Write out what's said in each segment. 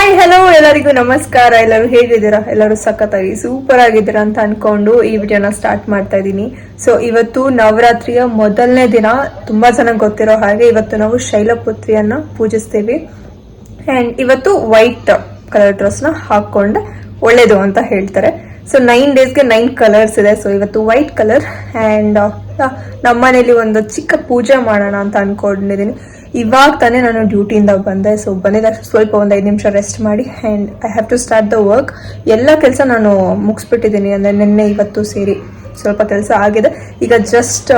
Hi hello ಎಲ್ಲರಿಗೂ ನಮಸ್ಕಾರ. ಎಲ್ಲರೂ ಹೇಗಿದ್ದೀರಾ? ಎಲ್ಲರೂ ಸಖತ್ತಾಗಿ ಸೂಪರ್ ಆಗಿದ್ದೀರಾ ಅಂತ ಅನ್ಕೊಂಡು ಈ ವಿಡಿಯೋನ ಸ್ಟಾರ್ಟ್ ಮಾಡ್ತಾ ಇದ್ದೀನಿ. ಸೊ ಇವತ್ತು ನವರಾತ್ರಿಯ ಮೊದಲನೇ ದಿನ. ತುಂಬಾ ಚೆನ್ನಾಗಿ ಗೊತ್ತಿರೋ ಹಾಗೆ ಇವತ್ತು ನಾವು ಶೈಲಪುತ್ರಿಯನ್ನ ಪೂಜಿಸ್ತೀವಿ. ಅಂಡ್ ಇವತ್ತು ವೈಟ್ ಕಲರ್ ಡ್ರೆಸ್ ನ ಹಾಕೊಂಡ್ರೆ ಒಳ್ಳೇದು ಅಂತ ಹೇಳ್ತಾರೆ. ಸೊ 9 ಡೇಸ್ಗೆ 9 ಕಲರ್ಸ್ ಇದೆ. ಸೊ ಇವತ್ತು ವೈಟ್ ಕಲರ್. ಅಂಡ್ ನಮ್ಮನೇಲಿ ಒಂದು ಚಿಕ್ಕ ಪೂಜೆ ಮಾಡೋಣ ಅಂತ ಅನ್ಕೊಂಡಿದ್ದೀನಿ. ಇವಾಗ ತಾನೇ ನಾನು ಡ್ಯೂಟಿಯಿಂದ ಬಂದೆ. ಸೊ ಬಂದಿದ್ದ ಸ್ವಲ್ಪ ಒಂದು 5 ನಿಮಿಷ ರೆಸ್ಟ್ ಮಾಡಿ and I have to start the work. ಎಲ್ಲ ಕೆಲಸ ನಾನು ಮುಗಿಸ್ಬಿಟ್ಟಿದ್ದೀನಿ. ಅಂದರೆ ನಿನ್ನೆ ಇವತ್ತು ಸೇರಿ ಸ್ವಲ್ಪ ಕೆಲಸ ಆಗಿದೆ. ಈಗ ಜಸ್ಟ್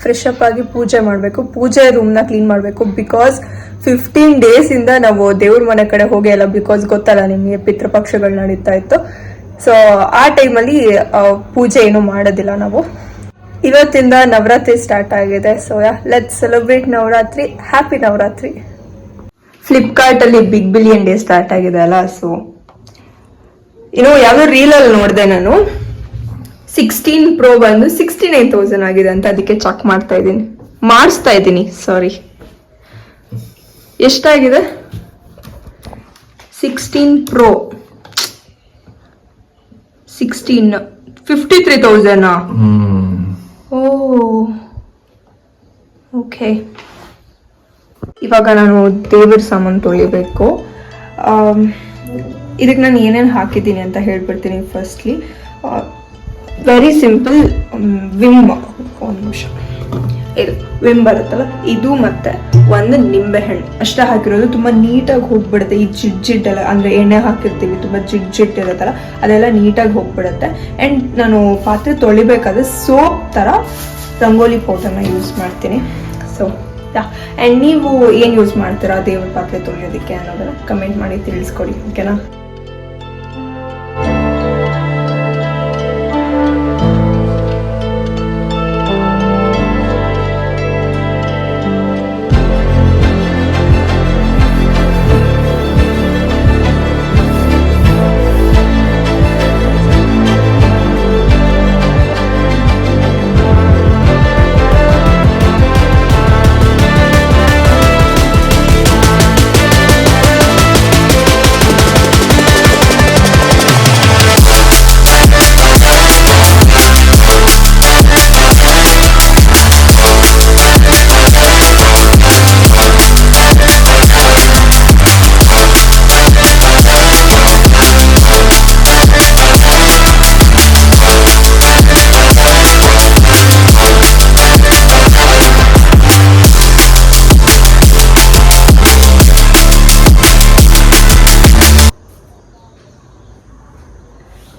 ಫ್ರೆಶ್ ಅಪ್ ಆಗಿ ಪೂಜೆ ಮಾಡಬೇಕು. ಪೂಜೆ ರೂಮ್ನ ಕ್ಲೀನ್ ಮಾಡಬೇಕು. ಬಿಕಾಸ್ 15 ಡೇಸಿಂದ ನಾವು ದೇವ್ರ ಮನೆ ಕಡೆ ಹೋಗಿ ಅಲ್ಲ. ಬಿಕಾಸ್ ಗೊತ್ತಲ್ಲ ನಿಮಗೆ ಪಿತೃಪಕ್ಷಗಳು ನಡೀತಾ ಇತ್ತು. ಸೊ ಆ ಟೈಮಲ್ಲಿ ಪೂಜೆ ಏನು ಮಾಡೋದಿಲ್ಲ ನಾವು. ಇವತ್ತಿಂದ ನವರಾತ್ರಿ ಸ್ಟಾರ್ಟ್ ಆಗಿದೆ. So let's celebrate Navratri. Happy Navratri. Flipkart ಅಲ್ಲಿ ಬಿಗ್ ಬಿಲಿಯನ್ ಡೇ ಸ್ಟಾರ್ಟ್ ಆಗಿದೆ ಅಲ್ಲ. ಸೊ ಯಾವ್ದೋ ರೀಲ್ ಅಲ್ಲಿ ನೋಡಿದೆ ನಾನು. 16 Pro ಬಂದು 69,000 ಆಗಿದೆ ಅಂತ. ಅದಕ್ಕೆ ಚೆಕ್ ಮಾಡಿಸ್ತಾ ಇದ್ದೀನಿ ಸಾರಿ. ಎಷ್ಟಾಗಿದೆ? 16 Pro 16 53,000. ಓಕೆ. ಇವಾಗ ನಾನು ದೇವರ ಸಾಮಾನು ತೊಳಿಬೇಕು. ಇದಕ್ಕೆ ನಾನು ಏನೇನು ಹಾಕಿದ್ದೀನಿ ಅಂತ ಹೇಳ್ಬಿಡ್ತೀನಿ. Firstly very simple Vim. ಒಂದು ನಿಮಿಷ. ಇದು ವಿಮ್ ಬರುತ್ತಲ್ಲ, ಇದು ಮತ್ತೆ ಒಂದು ನಿಂಬೆ ಹಣ್ಣು ಅಷ್ಟೇ ಹಾಕಿರೋದು. ತುಂಬ ನೀಟಾಗಿ ಹೋಗ್ಬಿಡುತ್ತೆ. ಈ ಜಿಡ್ಡೆಲ್ಲ ಅಂದರೆ ಎಣ್ಣೆ ಹಾಕಿರ್ತೀವಿ, ತುಂಬ ಜಿಡ್ ಇರುತ್ತಲ್ಲ, ಅದೆಲ್ಲ ನೀಟಾಗಿ ಹೋಗ್ಬಿಡುತ್ತೆ. ಆ್ಯಂಡ್ ನಾನು ಪಾತ್ರೆ ತೊಳಿಬೇಕಾದ್ರೆ ಸೋಪ್ ಥರ ರಂಗೋಲಿ ಪೌಡರ್ನ ಯೂಸ್ ಮಾಡ್ತೀನಿ. ಸೊ ಆ್ಯಂಡ್ ನೀವು ಏನು ಯೂಸ್ ಮಾಡ್ತೀರಾ ದೇವ್ರ ಪಾತ್ರೆ ತೊಳೆಯೋದಕ್ಕೆ ಅನ್ನೋದನ್ನ ಕಮೆಂಟ್ ಮಾಡಿ ತಿಳಿಸ್ಕೊಡಿ, ಓಕೆನಾ?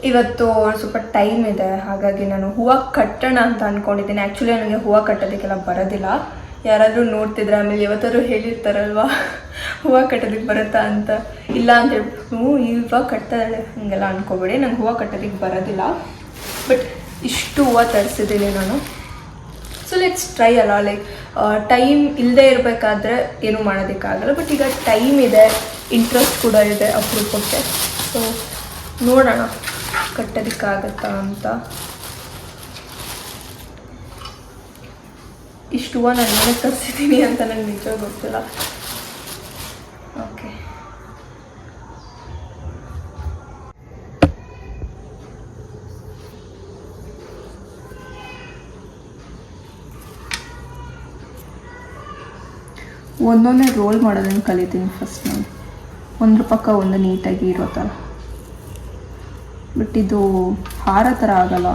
ಇವತ್ತು ಸ್ವಲ್ಪ ಟೈಮ್ ಇದೆ, ಹಾಗಾಗಿ ನಾನು ಹೂವು ಕಟ್ಟೋಣ ಅಂತ ಅಂದ್ಕೊಂಡಿದ್ದೀನಿ. ಆ್ಯಕ್ಚುಲಿ ನನಗೆ ಹೂವು ಕಟ್ಟೋದಕ್ಕೆಲ್ಲ ಬರೋದಿಲ್ಲ. ಯಾರಾದರೂ ನೋಡ್ತಿದ್ರೆ ಆಮೇಲೆ ಯಾವತ್ತಾದ್ರೂ ಹೇಳಿರ್ತಾರಲ್ವಾ ಹೂವು ಕಟ್ಟೋದಕ್ಕೆ ಬರುತ್ತಾ ಅಂತ. ಇಲ್ಲ ಅಂತ ಹೇಳ್ಬಿಟ್ಟು ಇವಾಗ ಕಟ್ತಾಳೆ ಹೀಗೆಲ್ಲ ಅಂದ್ಕೊಬೇಡಿ. ನಂಗೆ ಹೂವು ಕಟ್ಟೋದಕ್ಕೆ ಬರೋದಿಲ್ಲ. ಬಟ್ ಇಷ್ಟು ಹೂವು ತರಿಸಿದ್ದೀನಿ ನಾನು. ಸೊ ಲೆಟ್ಸ್ ಟ್ರೈ ಅಲ್ಲ. ಲೈಕ್ ಟೈಮ್ ಇಲ್ಲದೆ ಇರಬೇಕಾದ್ರೆ ಏನೂ ಮಾಡೋದಕ್ಕಾಗಲ್ಲ. ಬಟ್ ಈಗ ಟೈಮ್ ಇದೆ, ಇಂಟ್ರೆಸ್ಟ್ ಕೂಡ ಇದೆ ಅಪರೂಪಕ್ಕೆ. ಸೊ ನೋಡೋಣ ಕಟ್ಟೋದಕ್ಕಾಗತ್ತಾ ಅಂತ. ಇಷ್ಟು ಹೂವು ನಾನು ಮನೆ ತರಿಸಿದ್ದೀನಿ ಅಂತ ನನಗೆ ನಿಜ ಗೊತ್ತಿಲ್ಲ. ಓಕೆ, ಒಂದೊಂದೇ ರೋಲ್ ಮಾಡೋದನ್ನು ಕಲಿತೀನಿ ಫಸ್ಟ್ ನಾನು. ಒಂದ್ರ ಪಕ್ಕ ಒಂದು ನೀಟಾಗಿ ಇರೋ ಥರ. ಬಟ್ ಇದು ಹಾರ ಥರ ಆಗಲ್ಲ.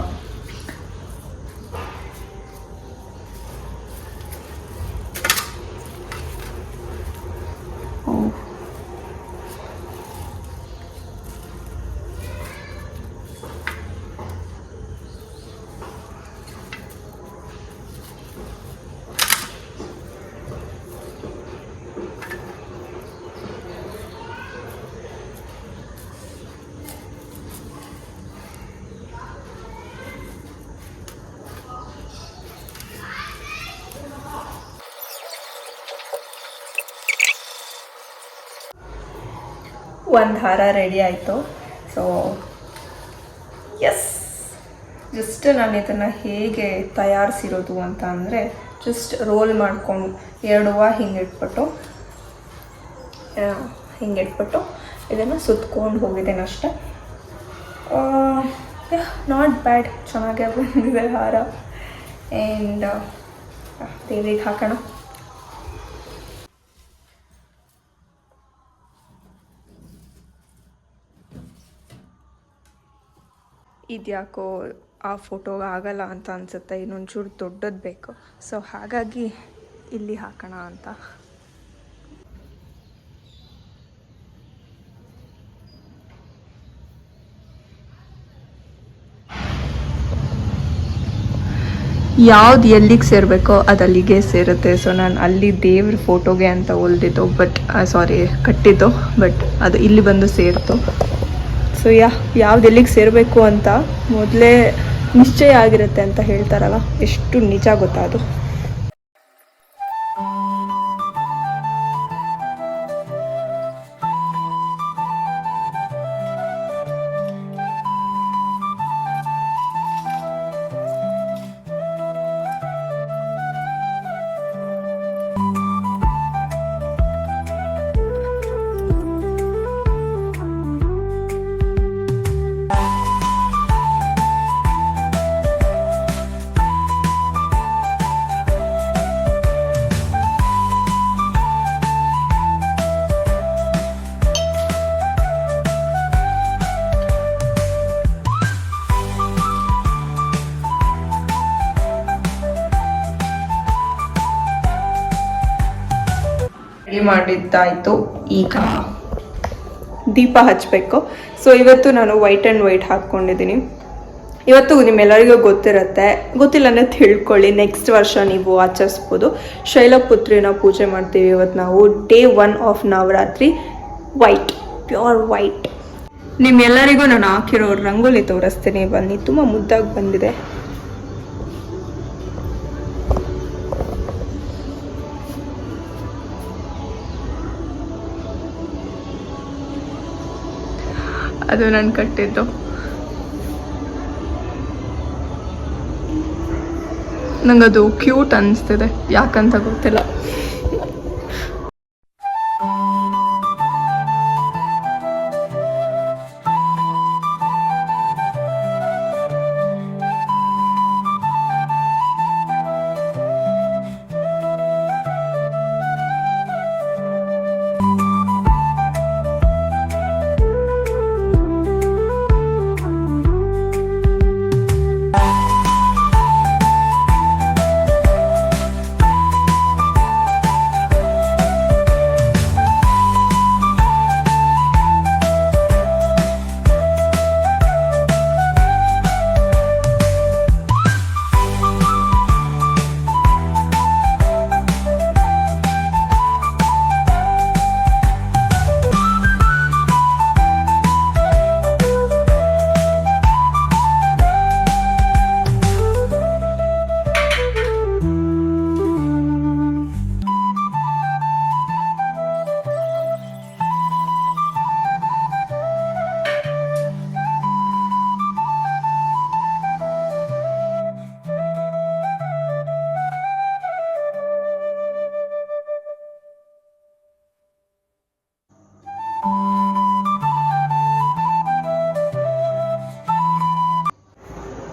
ಒಂದು ಹಾರ ರೆಡಿ ಆಯಿತು. ಸೊ ಎಸ್, ಜಸ್ಟ್ ನಾನು ಇದನ್ನು ಹೇಗೆ ತಯಾರಿಸಿರೋದು ಅಂತ ಅಂದರೆ, ಜಸ್ಟ್ ರೋಲ್ ಮಾಡ್ಕೊಂಡು 2 ಹೂವು ಹಿಂಗೆ ಇಟ್ಬಿಟ್ಟು ಹಿಂಗೆ ಇಟ್ಬಿಟ್ಟು ಇದನ್ನು ಸುತ್ಕೊಂಡು ಹೋಗಿದ್ದೇನೆ ಅಷ್ಟೆ. ನಾಟ್ ಬ್ಯಾಡ್, ಚೆನ್ನಾಗೇ ಬಂದಿದೆ ಹಾರ. ಆ್ಯಂಡ್ ದೇವಿಗೆ ಹಾಕೋಣ. ಇದ್ಯಾಕೋ ಆ ಫೋಟೋಗೆ ಆಗಲ್ಲ ಅಂತ ಅನಿಸುತ್ತೆ, ಇನ್ನೊಂಚೂರು ದೊಡ್ಡದು ಬೇಕು. ಸೊ ಹಾಗಾಗಿ ಇಲ್ಲಿ ಹಾಕೋಣ ಅಂತ. ಯಾವ್ದು ಎಲ್ಲಿಗೆ ಸೇರಬೇಕೋ ಅದು ಅಲ್ಲಿಗೆ ಸೇರುತ್ತೆ. ಸೊ ನಾನು ಅಲ್ಲಿ ದೇವ್ರ ಫೋಟೋಗೆ ಅಂತ ಹೊಲ್ದಿದ್ದು, ಬಟ್ ಸಾರಿ ಕಟ್ಟಿದ್ದು, ಬಟ್ ಅದು ಇಲ್ಲಿ ಬಂದು ಸೇರಿತು. ಸೊ ಯಾವ್ದು ಎಲ್ಲಿಗೆ ಸೇರಬೇಕು ಅಂತ ಮೊದಲೇ ನಿಶ್ಚಯ ಆಗಿರುತ್ತೆ ಅಂತ ಹೇಳ್ತಾರಲ್ಲ, ಎಷ್ಟು ನಿಜ ಗೊತ್ತಾ ಅದು. ಮಾಡಿದ್ದಾಯ್ತು. ಈಗ ದೀಪ ಹಚ್ಚಬೇಕು. ಸೊ ಇವತ್ತು ನಾನು ವೈಟ್ ಆ್ಯಂಡ್ ವೈಟ್ ಹಾಕ್ಕೊಂಡಿದ್ದೀನಿ. ಇವತ್ತು ನಿಮ್ಮೆಲ್ಲರಿಗೂ ಗೊತ್ತಿರುತ್ತೆ, ಗೊತ್ತಿಲ್ಲ ಅಂದರೆ ತಿಳ್ಕೊಳ್ಳಿ, ನೆಕ್ಸ್ಟ್ ವರ್ಷ ನೀವು ಆಚರಿಸ್ಬೋದು. ಶೈಲಪುತ್ರಿನ ಪೂಜೆ ಮಾಡ್ತೀವಿ ಇವತ್ತು ನಾವು. Day 1 of Navratri. White, pure white. ನಿಮ್ಮೆಲ್ಲರಿಗೂ ನಾನು ಹಾಕಿರೋ ರಂಗೋಲಿ ತೋರಿಸ್ತೀನಿ ಬನ್ನಿ, ತುಂಬ ಮುದ್ದಾಗಿ ಬಂದಿದೆ. ಅದು ನಾನು ಕಟ್ಟಿದ್ದು. ನಂಗದು ಕ್ಯೂಟ್ ಅನಿಸ್ತಿದೆ, ಯಾಕಂತ ಗೊತ್ತಿಲ್ಲ.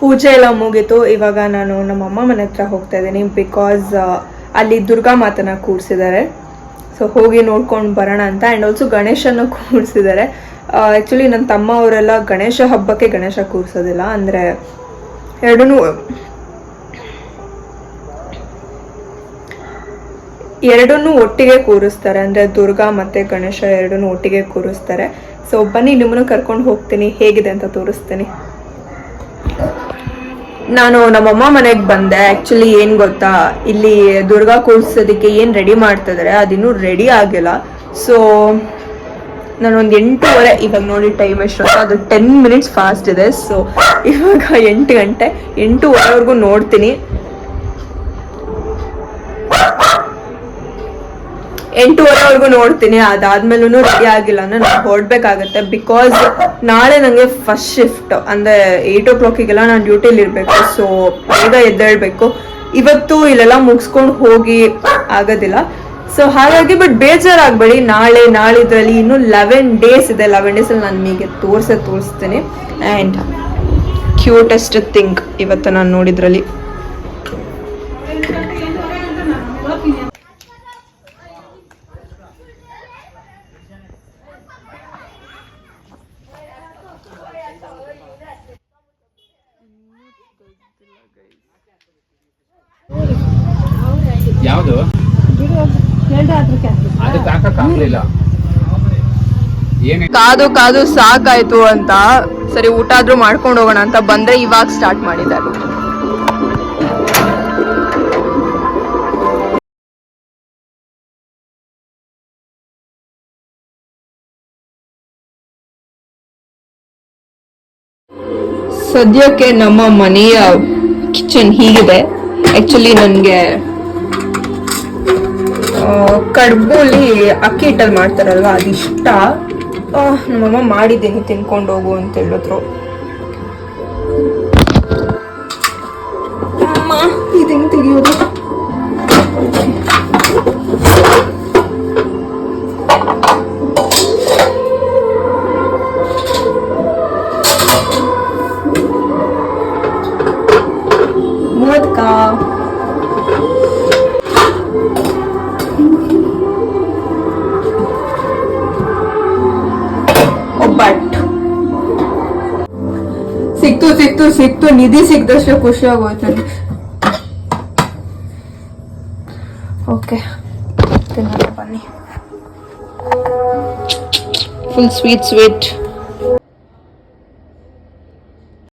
ಪೂಜೆ ಎಲ್ಲ ಮುಗೀತು. ಇವಾಗ ನಾನು ನಮ್ಮಮ್ಮ ಮನೆ ಹತ್ರ ಹೋಗ್ತಾ ಇದ್ದೀನಿ, ಬಿಕಾಸ್ ಅಲ್ಲಿ ದುರ್ಗಾ ಮಾತನ್ನ ಕೂರಿಸಿದ್ದಾರೆ. ಸೊ ಹೋಗಿ ನೋಡ್ಕೊಂಡು ಬರೋಣ ಅಂತ. ಆ್ಯಂಡ್ ಆಲ್ಸೋ ಗಣೇಶನ ಕೂರಿಸಿದ್ದಾರೆ. ಆ್ಯಕ್ಚುಲಿ ನನ್ನ ತಮ್ಮ ಅವರೆಲ್ಲ ಗಣೇಶ ಹಬ್ಬಕ್ಕೆ ಗಣೇಶ ಕೂರಿಸೋದಿಲ್ಲ, ಅಂದರೆ ಎರಡನ್ನೂ ಒಟ್ಟಿಗೆ ಕೂರಿಸ್ತಾರೆ, ಅಂದರೆ ದುರ್ಗಾ ಮತ್ತು ಗಣೇಶ ಎರಡನ್ನೂ ಒಟ್ಟಿಗೆ ಕೂರಿಸ್ತಾರೆ. ಸೊ ಬನ್ನಿ, ನಿಮ್ಮನ್ನು ಕರ್ಕೊಂಡು ಹೋಗ್ತೀನಿ, ಹೇಗಿದೆ ಅಂತ ತೋರಿಸ್ತೀನಿ. ನಾನು ನಮ್ಮಮ್ಮ ಮನೆಗೆ ಬಂದೆ. ಆ್ಯಕ್ಚುಲಿ ಏನು ಗೊತ್ತಾ, ಇಲ್ಲಿ ದುರ್ಗಾ ಕೂರಿಸೋದಕ್ಕೆ ಏನು ರೆಡಿ ಮಾಡ್ತಿದ್ದಾರೆ ಅದಿನ್ನೂ ರೆಡಿ ಆಗಿಲ್ಲ. ಸೊ ನಾನೊಂದು 8:30, ಇವಾಗ ನೋಡಿ ಟೈಮ್ ಎಷ್ಟು, ಅದು 10 ಮಿನಿಟ್ಸ್ ಫಾಸ್ಟ್ ಇದೆ. ಸೊ ಇವಾಗ 8 ಗಂಟೆ, 8:30ವರೆಗೂ ನೋಡ್ತೀನಿ. 8:30ವರೆಗೂ ನೋಡ್ತೀನಿ. ಅದಾದ್ಮೇಲೂ ರೆಡಿ ಆಗಿಲ್ಲ ಅಂದ್ರೆ ನಾನು ಹೊರಡ್ಬೇಕಾಗತ್ತೆ. ಬಿಕಾಸ್ ನಾಳೆ ನನಗೆ ಫಸ್ಟ್ ಶಿಫ್ಟ್, ಅಂದರೆ 8 o'clockಗೆಲ್ಲ ನಾನು ಡ್ಯೂಟಿಲಿ ಇರಬೇಕು. ಸೊ ಬೇಗ ಎದ್ದೇಳಬೇಕು. ಇವತ್ತು ಇಲ್ಲೆಲ್ಲ ಮುಗಿಸ್ಕೊಂಡು ಹೋಗಿ ಆಗೋದಿಲ್ಲ. ಸೊ ಹಾಗಾಗಿ ಬಟ್ ಬೇಜಾರಾಗಬೇಡಿ, ನಾಳಿದ್ರಲ್ಲಿ ಇನ್ನು 11 ಡೇಸ್ ಇದೆ. 11 ಡೇಸ್ ಅಲ್ಲಿ ನಾನು ನಿಮಗೆ ತೋರಿಸ್ತೇನೆ. ಆ್ಯಂಡ್ ಕ್ಯೂಟೆಸ್ಟ್ ಥಿಂಗ್ ಇವತ್ತು ನಾನು ನೋಡಿದ್ರಲ್ಲಿ ಯಾವುದು ಕಾದು ಸಾಕಾಯ್ತು ಅಂತ ಸರಿ ಊಟ ಆದ್ರೂ ಮಾಡ್ಕೊಂಡು ಹೋಗೋಣ ಅಂತ ಬಂದ್ರೆ ಇವಾಗ ಸ್ಟಾರ್ಟ್ ಮಾಡಿದ್ದಾರೆ. ಸದ್ಯಕ್ಕೆ ನಮ್ಮ ಮನೆಯ ಕಿಚನ್ ಹೀಗಿದೆ. ಆಕ್ಚುಲಿ ನನಗೆ ಕಡ್ಬುಲಿ ಅಕ್ಕಿ ಹಿಟ್ಟಲ್ಲಿ ಮಾಡ್ತಾರಲ್ವಾ ಅದಿಷ್ಟ. ನಮ್ಮಮ್ಮ ಮಾಡಿದ್ದೀನಿ ತಿನ್ಕೊಂಡು ಹೋಗು ಅಂತ ಹೇಳಿದ್ರು. ಅಮ್ಮ ಇದು ಹೆಂಗ್ ತೆಗಿಯೋದು? ಮೋದಕ ಒಬ್ಬಟ್ಟು ಸಿಕ್ತು ನಿಧಿ ಸಿಕ್ದಷ್ಟು ಖುಷಿ ಆಗೋಯ್ತು. ಓಕೆ ತಿನ್ನೋಣ ಬನ್ನಿ. Full sweet